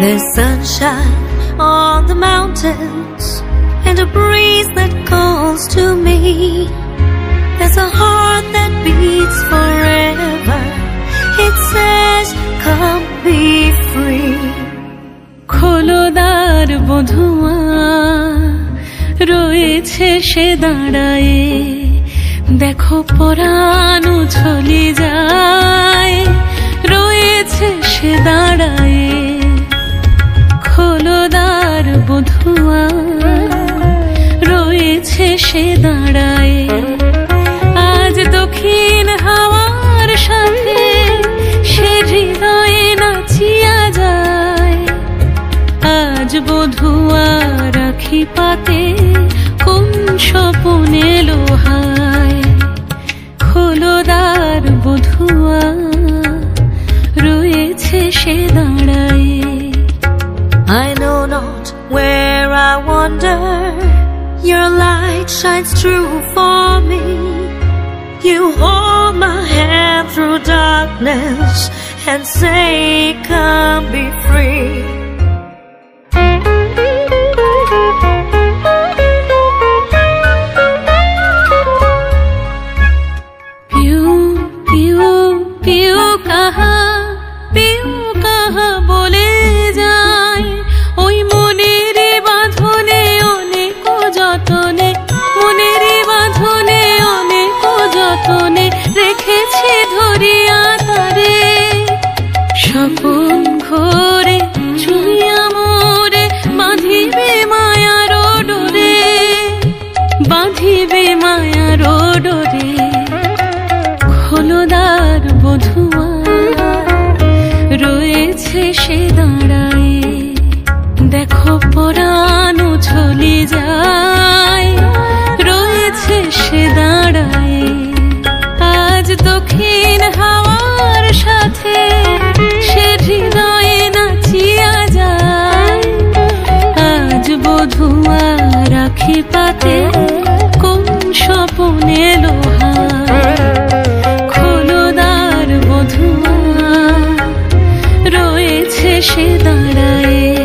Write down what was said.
There's sunshine on the mountains and a breeze that calls to me. There's a heart that beats forever. It says, come be free. খোলদার বধুয়া রয়েছে সে দাঁড়ায়ে, দেখো পরাণ চলে যায়, রয়েছে সে দাঁড়ায়ে। খোলদার বধুয়া রয়েছে সে দাঁড়ায়ে, আজ দক্ষিণ হাওয়ার সাথে সে হৃদয়ে নাচিয়া যায়। আজ বধুয়া রাখি পাতে কোন স্বপনে লোহায়। খোলদার বধুয়া রয়েছে সে দাঁড়ায়ে। I know not where I wander, your light shines true for me. You hold my hand through darkness and say, come be free. বলে যায় ওই মনেরই বাঁধনে অনেক যতনে, মনেরই বাঁধনে অনেক যতনে রেখেছে ধরিয়া তারে। স্বপন ঘোরে চুইয়া মোরে বাঁধিবে মায়ার ডোরে, বাঁধিবে মায়ার ডোরে। খোলদার বধুয়া রয়েছে সে দাঁড়ায়ে, দেখো পরাণ চলে যায়, রয়েছে সে দাঁড়ায়ে। আজ দক্ষিণ হাওয়ার সাথে সে হৃদয়ে নাচিয়া যায়। আজ বধুয়া রাখি পাতে কোন স্বপনে লোহায়। খোলদার বধুয়া রয়েছে সে দাঁড়ায়ে।